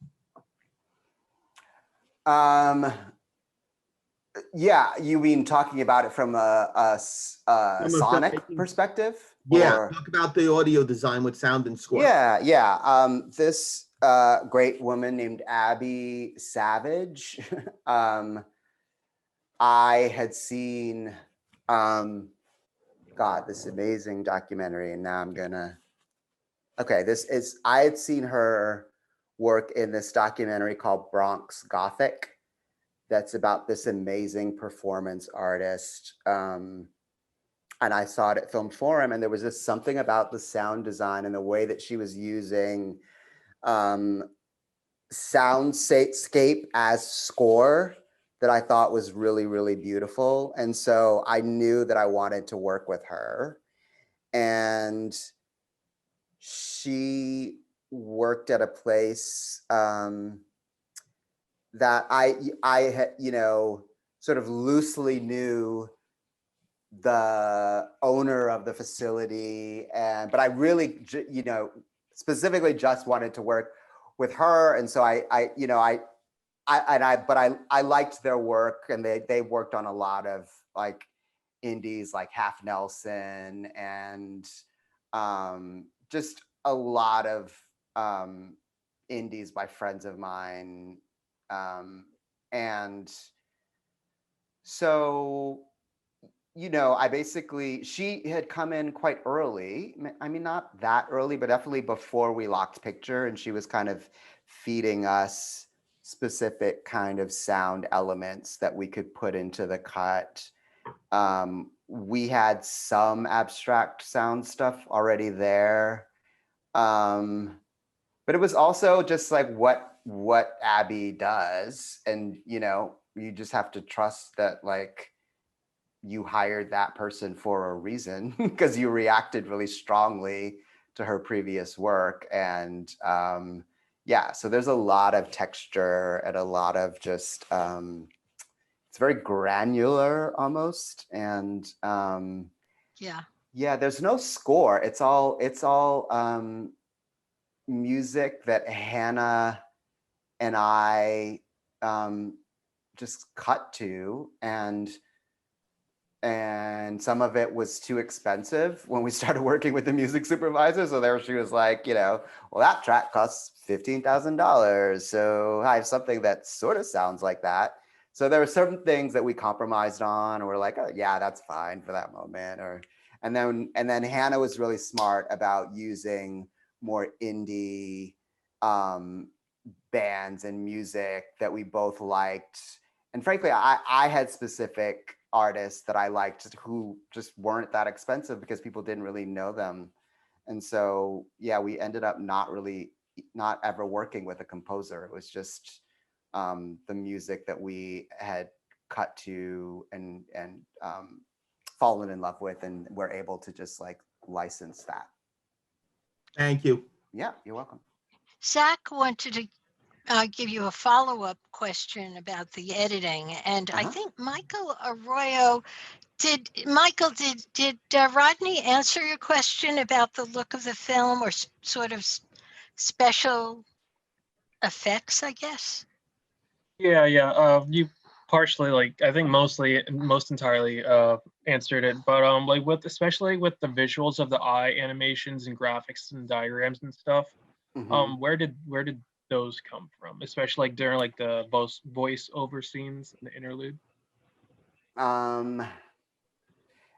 Yeah, you mean talking about it from a sonic perspective? Yeah, Or talk about the audio design with sound and score. yeah. This great woman named Abby Savage. I had seen this amazing documentary, and now I'm gonna. Okay, I had seen her work in this documentary called Bronx Gothic. That's about this amazing performance artist. And I saw it at Film Forum, and there was just something about the sound design and the way that she was using soundscape as score that I thought was really, really beautiful. And so I knew that I wanted to work with her. And she worked at a place that I had, sort of loosely knew the owner of the facility, but I really, specifically just wanted to work with her. And so I liked their work, and they worked on a lot of like indies like Half Nelson and just a lot of indies by friends of mine. And so, she had come in quite early. I mean, not that early, but definitely before we locked picture. And she was kind of feeding us specific kind of sound elements that we could put into the cut. We had some abstract sound stuff already there. But it was also just like what Abby does. And, you just have to trust that like you hired that person for a reason because you reacted really strongly to her previous work. And so there's a lot of texture and a lot of just, it's very granular almost. And there's no score. It's all music that Hannah and I just cut to, and some of it was too expensive when we started working with the music supervisor. So there she was like, well, that track costs $15,000. So I have something that sort of sounds like that. So there were certain things that we compromised on, or we're like, oh yeah, that's fine for that moment. And then Hannah was really smart about using more indie bands and music that we both liked. And frankly, I had specific artists that I liked who just weren't that expensive because people didn't really know them. And so, we ended up not ever working with a composer. It was just the music that we had cut to and fallen in love with, and we're able to just like license that. Thank you. Yeah, you're welcome. Zach wanted to give you a follow-up question about the editing, and I think Michael Arroyo did Rodney answer your question about the look of the film or sort of special effects, I guess? Yeah. You partially, I think most entirely answered it, but especially with the visuals of the eye animations and graphics and diagrams and stuff, where did those come from, especially during the voice over scenes and the interlude?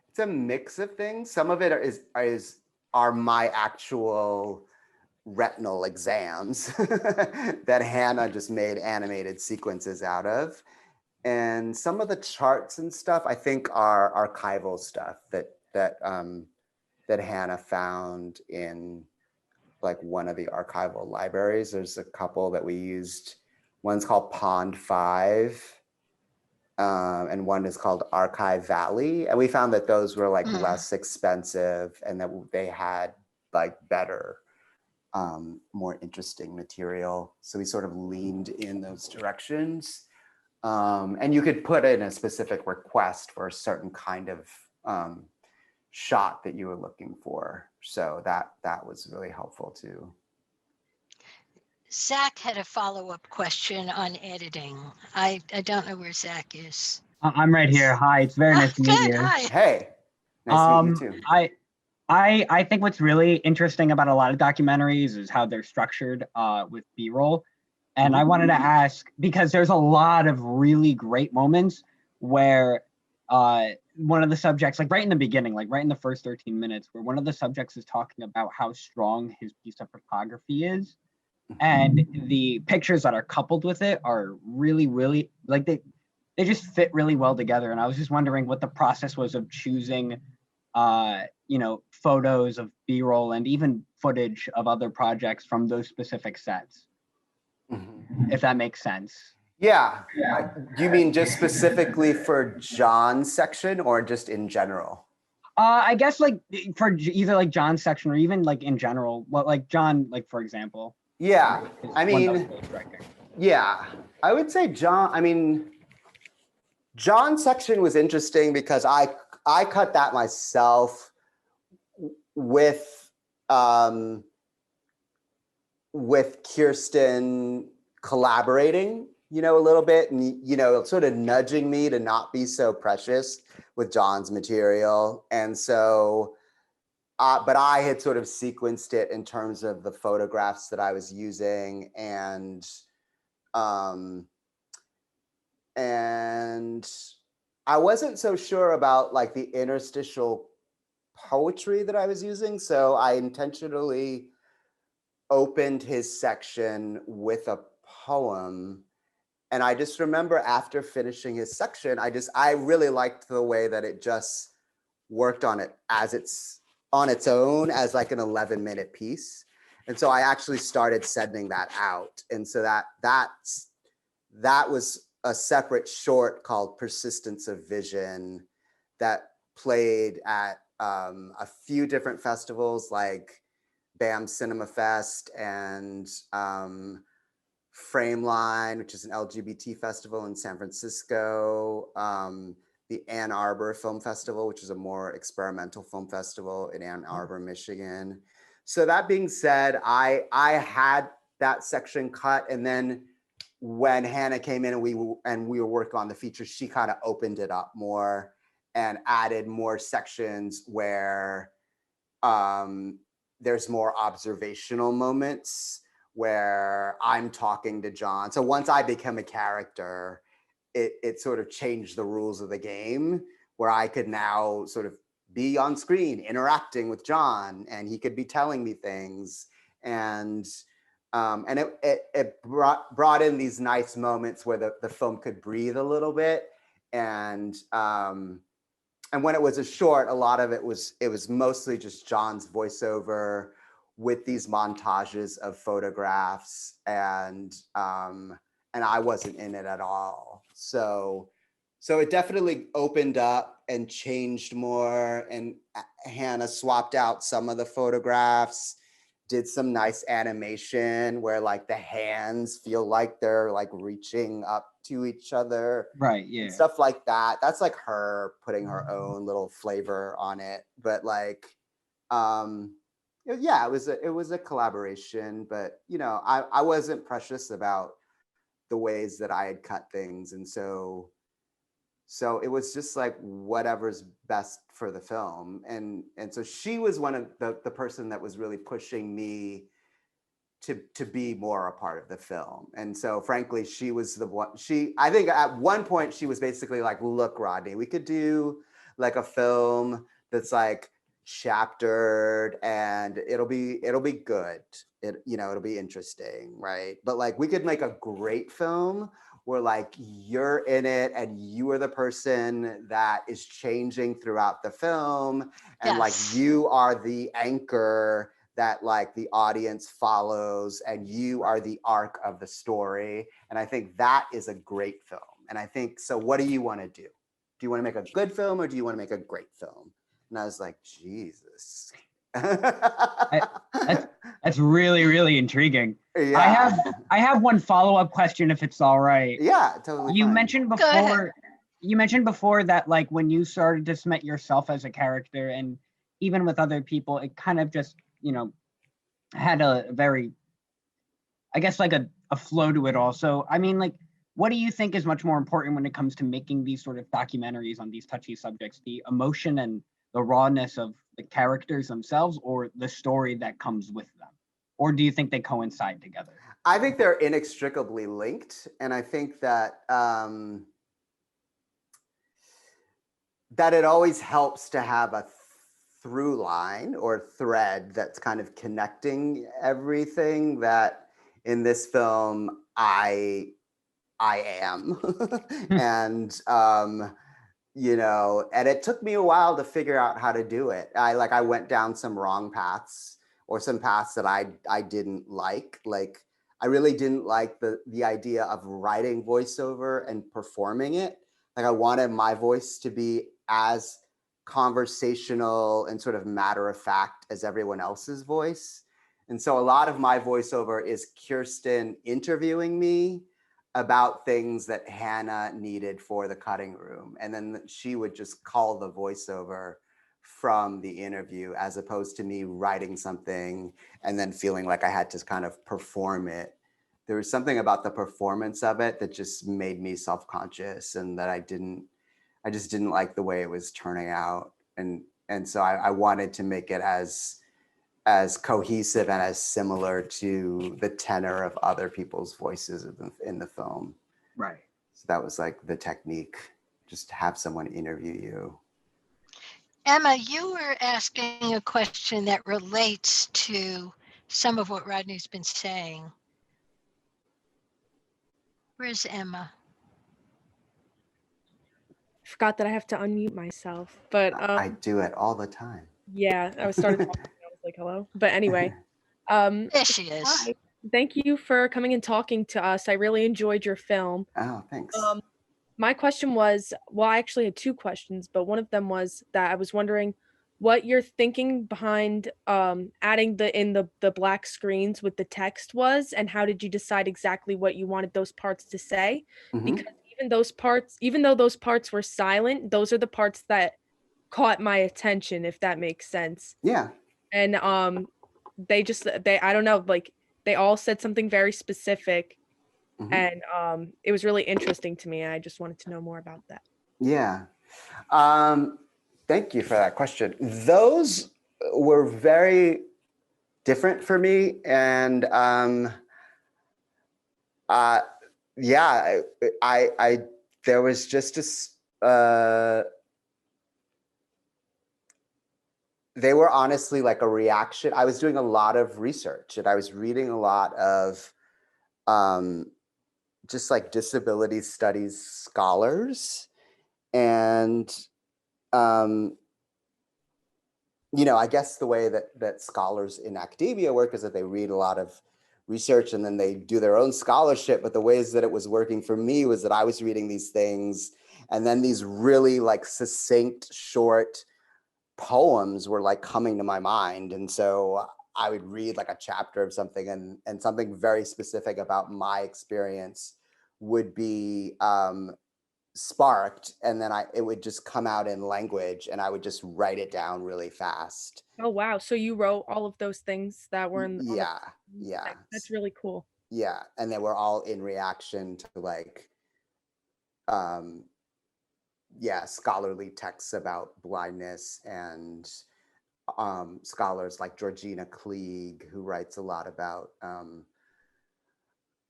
It's a mix of things. Some of it are my actual retinal exams that Hannah just made animated sequences out of. And some of the charts and stuff I think are archival stuff that Hannah found in like one of the archival libraries. There's a couple that we used. One's called Pond 5, and one is called Archive Valley. And we found that those were like less expensive, and that they had like better, more interesting material. So we sort of leaned in those directions. And you could put in a specific request for a certain kind of shot that you were looking for. So that was really helpful too. Zach had a follow-up question on editing. I don't know where Zach is. I'm right here. Hi, it's very nice to meet you. Hi. Hey, nice to meet you too. I think what's really interesting about a lot of documentaries is how they're structured with B-roll. And I wanted to ask, because there's a lot of really great moments where one of the subjects, like right in the beginning, like right in the first 13 minutes, where one of the subjects is talking about how strong his piece of photography is. And the pictures that are coupled with it are really, really, like they just fit really well together. And I was just wondering what the process was of choosing photos of B-roll and even footage of other projects from those specific sets, if that makes sense. Yeah. Do you mean just specifically for John's section or just in general? I guess like for either like John's section or even like in general, well, like John, like for example. Yeah, I mean, yeah, I would say John's section was interesting because I cut that myself with Kirsten collaborating, a little bit, and sort of nudging me to not be so precious with John's material. And so but I had sort of sequenced it in terms of the photographs that I was using, and I wasn't so sure about like the interstitial poetry that I was using, so I intentionally opened his section with a poem. And I just remember after finishing his section, I really liked the way that it just worked on it on its own as like an 11-minute piece. And so I actually started sending that out. And so that was a separate short called Persistence of Vision that played at a few different festivals like BAM Cinema Fest and Frameline, which is an LGBT festival in San Francisco, the Ann Arbor Film Festival, which is a more experimental film festival in Ann Arbor, Michigan. So that being said, I had that section cut, and then when Hannah came in and we were working on the feature, she kind of opened it up more and added more sections where there's more observational moments where I'm talking to John. So once I became a character, it sort of changed the rules of the game, where I could now sort of be on screen interacting with John, and he could be telling me things, and it brought in these nice moments where the film could breathe a little bit, and when it was a short, a lot of it was mostly just John's voiceover with these montages of photographs, and I wasn't in it at all. So it definitely opened up and changed more, and Hannah swapped out some of the photographs, did some nice animation where like the hands feel like they're like reaching up to each other. Right, yeah. Stuff like that. That's like her putting her own little flavor on it. But like, yeah, it was a collaboration, but I wasn't precious about the ways that I had cut things. And so it was just like whatever's best for the film. And so she was one of the person that was really pushing me to be more a part of the film. And so frankly, she was the one, I think at one point she was basically like, look, Rodney, we could do like a film that's like chaptered and it'll be good. It'll be interesting, right? But like we could make a great film where like you're in it and you are the person that is changing throughout the film, and like you are the anchor that like the audience follows, and you are the arc of the story. And I think that is a great film. And I think, so what do you want to do? Do you want to make a good film or do you want to make a great film? And I was like, Jesus. That's really, really intriguing. Yeah. I have one follow-up question, if it's all right. Yeah, totally. You mentioned before that like when you started to cement yourself as a character, and even with other people, it kind of just, had a very, I guess, like a flow to it also. I mean, like, what do you think is much more important when it comes to making these sort of documentaries on these touchy subjects, the emotion and the rawness of the characters themselves or the story that comes with them? Or do you think they coincide together? I think they're inextricably linked. And I think that that it always helps to have a through line or thread that's kind of connecting everything that in this film I am. And you know, and it took me a while to figure out how to do it. I went down some wrong paths or some paths that I didn't like. Like I really didn't like the idea of writing voiceover and performing it. Like I wanted my voice to be as conversational and sort of matter of fact as everyone else's voice. And so a lot of my voiceover is Kirsten interviewing me about things that Hannah needed for the cutting room. And then she would just call the voiceover from the interview as opposed to me writing something and then feeling like I had to kind of perform it. There was something about the performance of it that just made me self-conscious and that I just didn't like the way it was turning out. And so I wanted to make it as cohesive and as similar to the tenor of other people's voices in the film. Right. So that was like the technique, just have someone interview you. Emma, you were asking a question that relates to some of what Rodney's been saying. Where's Emma? Forgot that I have to unmute myself, but I do it all the time. Yeah, I was started talking. I was like, hello. But anyway, There she is. hi. Thank you for coming and talking to us. I really enjoyed your film. Oh, thanks. My question was, well, I actually had two questions, but one of them was that I was wondering what your thinking behind adding the black screens with the text was, and how did you decide exactly what you wanted those parts to say? Because even though those parts were silent, those are the parts that caught my attention, if that makes sense. Yeah. And they I don't know, like they all said something very specific. And it was really interesting to me, and I just wanted to know more about that. Yeah. Thank you for that question. Those were very different for me. And yeah, I there was just they were honestly like a reaction. I was doing a lot of research and I was reading a lot of just like disability studies scholars. And, you know, I guess the way that scholars in academia work is that they read a lot of research and then they do their own scholarship. But the ways that it was working for me was that I was reading these things and then these really like succinct, short poems were like coming to my mind. And so I would read like a chapter of something and something very specific about my experience would be sparked, and then it would just come out in language and I would just write it down really fast. Oh, wow. So you wrote all of those things that were in Yeah. That's really cool. Yeah. And they were all in reaction to like scholarly texts about blindness and scholars like Georgina Klieg, who writes a lot about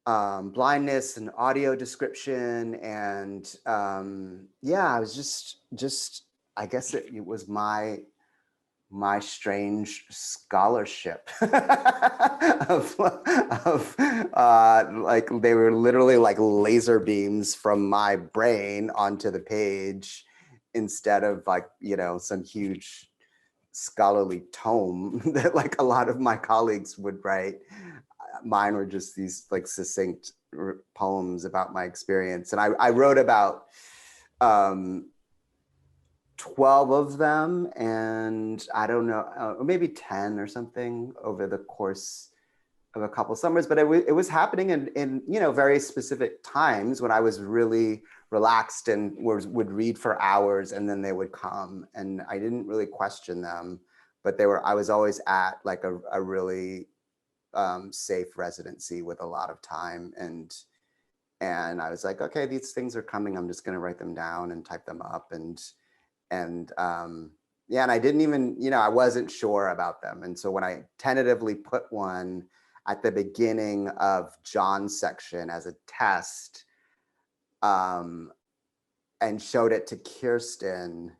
blindness and audio description. And yeah, I was just I guess it was my strange scholarship of like they were literally like laser beams from my brain onto the page instead of like, you know, some huge scholarly tome that like a lot of my colleagues would write. Mine were just these like succinct poems about my experience. And I wrote about 12 of them, and I don't know, maybe 10 or something over the course of a couple summers. But it was happening in you know, very specific times when I was really relaxed and would read for hours, and then they would come, and I didn't really question them, but I was always at like a really safe residency with a lot of time, and I was like, okay, these things are coming, I'm just going to write them down and type them up, and Yeah, and I didn't even, I wasn't sure about them. And so when I tentatively put one at the beginning of John's section as a test, and showed it to Kirsten,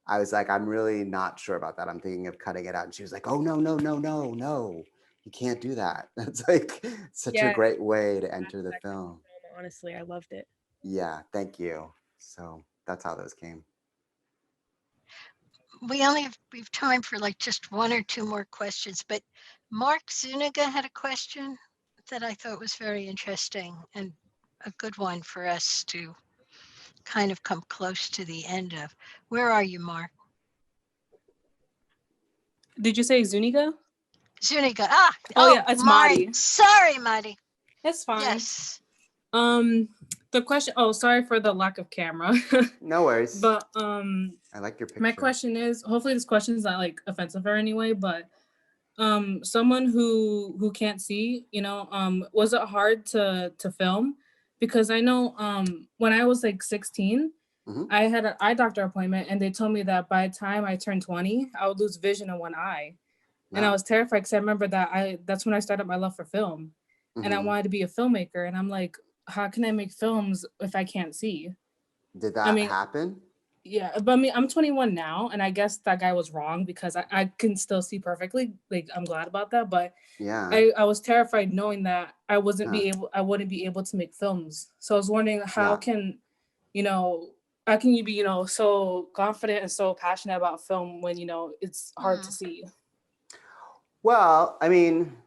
I was like, I'm really not sure about that. I'm thinking of cutting it out. And she was like, oh, no, no, no, no, no. You can't do that. That's like such a great way to enter the film. Honestly, I loved it. Yeah, thank you. So that's how those came. We only have we've time for like just one or two more questions, but Mark Zuniga had a question that I thought was very interesting and a good one for us to kind of come close to the end of. Where are you, Mark? Did you say Zuniga? Zuniga. Oh yeah, it's Marty. Sorry, Marty. That's fine. Yes. The question. Oh, sorry for the lack of camera. No worries. But I like your picture. my question is, hopefully this question is not like offensive or anyway, but someone who can't see, was it hard to film? Because I know when I was like 16, I had an eye doctor appointment and they told me that by the time I turned 20, I would lose vision in one eye. And I was terrified because I remember that's when I started my love for film. And I wanted to be a filmmaker. And I'm like, how can I make films if I can't see? Did that happen? Yeah, but I'm 21 now, and I guess that guy was wrong because I can still see perfectly. Like, I'm glad about that, but yeah, I was terrified knowing that I wouldn't be able to make films. So I was wondering how can you be so confident and so passionate about film when it's hard to see? Well, I mean,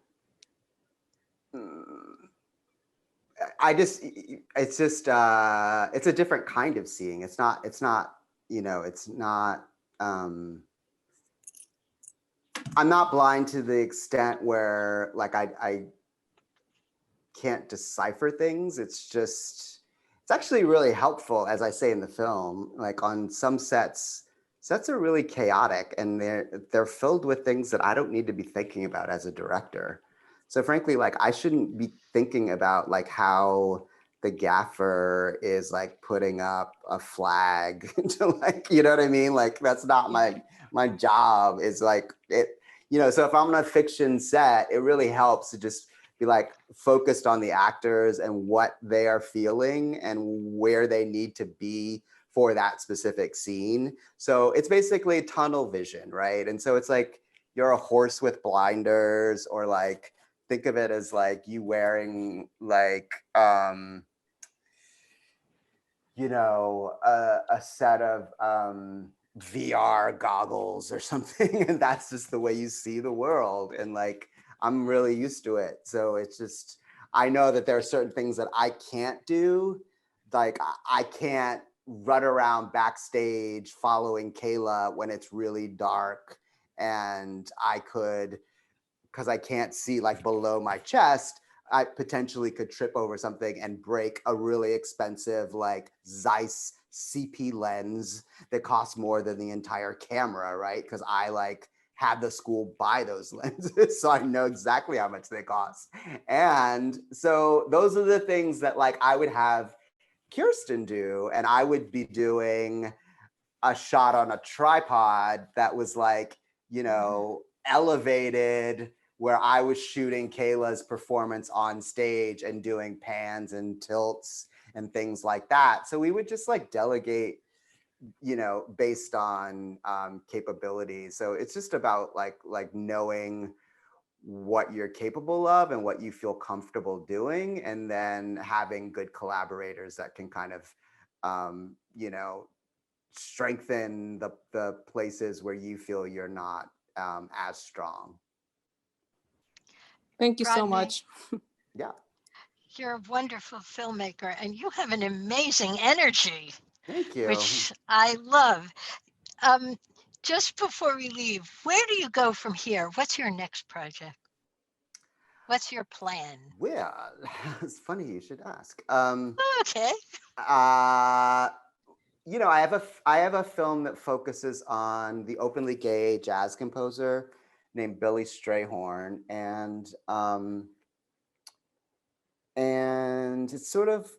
it's a different kind of seeing. It's not, I'm not blind to the extent where like I can't decipher things. It's actually really helpful, as I say in the film. Like on some sets are really chaotic and they're filled with things that I don't need to be thinking about as a director. So frankly, like I shouldn't be thinking about like how the gaffer is like putting up a flag to like, you know what I mean? Like that's not my job. Is like it, so if I'm on a fiction set, it really helps to just be like focused on the actors and what they are feeling and where they need to be for that specific scene. So it's basically tunnel vision, right? And so it's like you're a horse with blinders, or like think of it as like you wearing like a set of VR goggles or something, and that's just the way you see the world. And like I'm really used to it. So it's just, I know that there are certain things that I can't do. Like I can't run around backstage following Kayla when it's really dark. And I could, because I can't see like below my chest, I potentially could trip over something and break a really expensive like Zeiss CP lens that costs more than the entire camera, right? Because I like had the school buy those lenses, so I know exactly how much they cost. And so those are the things that like I would have Kirsten do, and I would be doing a shot on a tripod that was like, elevated, where I was shooting Kayla's performance on stage and doing pans and tilts and things like that. So we would just like delegate, based on capabilities. So it's just about like knowing what you're capable of and what you feel comfortable doing, and then having good collaborators that can kind of, strengthen the places where you feel you're not as strong. Thank you so much. Yeah. You're a wonderful filmmaker and you have an amazing energy. Thank you. Which I love. Just before we leave, where do you go from here? What's your next project? What's your plan? Well, it's funny you should ask. Okay. I have a film that focuses on the openly gay jazz composer named Billy Strayhorn, and it's sort of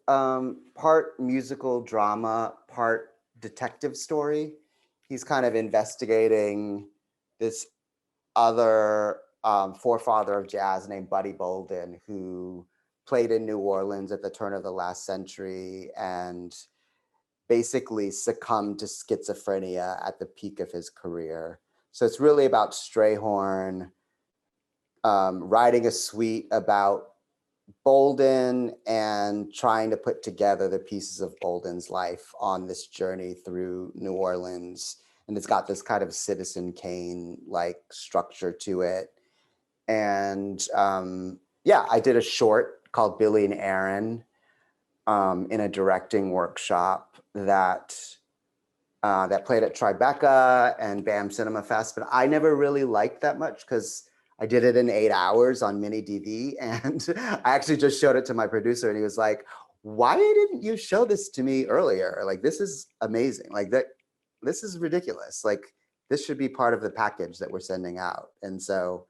part musical drama, part detective story. he's kind of investigating this other forefather of jazz named Buddy Bolden, who played in New Orleans at the turn of the last century and basically succumbed to schizophrenia at the peak of his career. So it's really about Strayhorn writing a suite about Bolden and trying to put together the pieces of Bolden's life on this journey through New Orleans. And it's got this kind of Citizen Kane-like structure to it. And yeah, I did a short called Billy and Aaron in a directing workshop that played at Tribeca and BAM Cinema Fest, but I never really liked that much because I did it in 8 hours on mini DV, and I actually just showed it to my producer, and he was like, "Why didn't you show this to me earlier? Like, this is amazing. Like this is ridiculous. Like, this should be part of the package that we're sending out." And so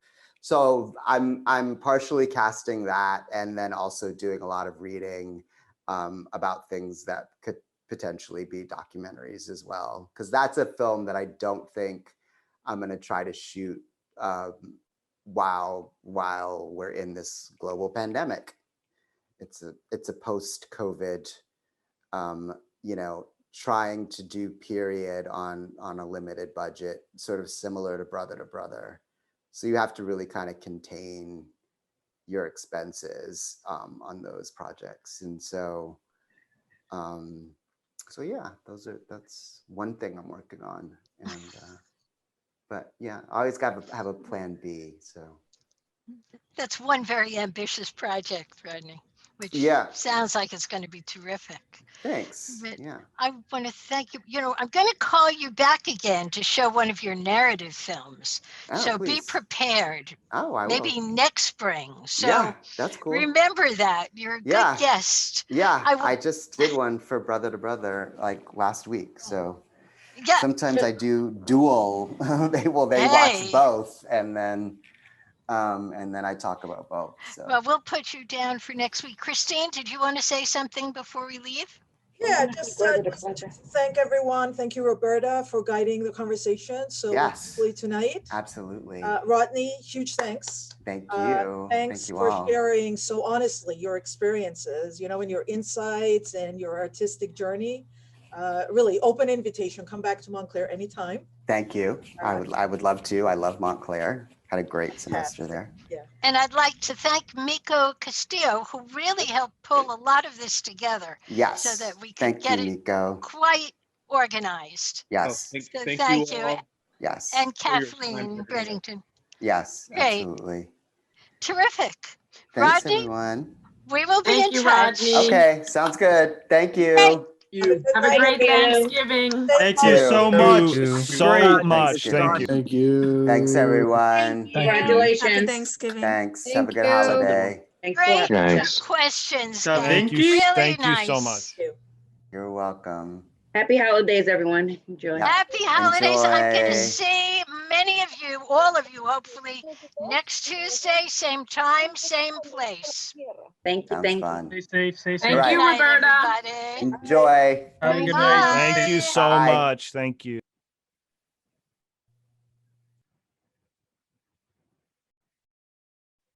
I'm partially casting that, and then also doing a lot of reading about things that could potentially be documentaries as well, because that's a film that I don't think I'm going to try to shoot while we're in this global pandemic. It's a post-COVID, you know, trying to do period on a limited budget, sort of similar to Brother to Brother. So you have to really kind of contain your expenses on those projects. And so yeah, that's one thing I'm working on. And but yeah, I always got to have a plan B. So That's one very ambitious project, Rodney, which sounds like it's going to be terrific. Thanks. But yeah. I want to thank you. You know, I'm going to call you back again to show one of your narrative films. So please. Be prepared. Oh, I Maybe will. next spring. So yeah, that's cool. Remember that. You're a good guest. Yeah, I just did one for Brother to Brother like last week. So sometimes I do dual. they watch both, and then I talk about both. So well, we'll put you down for next week. Christine, did you want to say something before we leave? Yeah, just thank everyone. Thank you, Roberta, for guiding the conversation so wonderfully tonight. Absolutely. Rodney, huge thanks. Thank you. Thanks for sharing so honestly your experiences, you know, and your insights and your artistic journey. Really open invitation. Come back to Montclair anytime. Thank you. I would love to. I love Montclair. Had a great semester there. Yeah. And I'd like to thank Miko Castillo, who really helped pull a lot of this together. Yes. So that we could get it quite organized. Yes. So thank you. Yes. And Kathleen Breddington. Yes, Great. absolutely. Terrific. Thanks, Rodney, everyone. we will be in touch. Okay, sounds good. Thank you. Have a great Thanksgiving. Thank you so much. So much. Thank you. Thank you. Thanks, everyone. Congratulations. Happy Thanksgiving. Thanks. Have a good holiday. Great questions. Thank you. Really Thank you nice. so much. You're welcome. Happy holidays, everyone. Enjoy. Happy holidays. I'm going to Enjoy. see many of you, all of you, hopefully, next Tuesday, same time, same place. Thank you. Sounds Thank fun. you. Stay safe. Thank you, Good night, Roberta. everybody. Enjoy. Have a good Bye. night. Thank you so Bye. much. Thank you.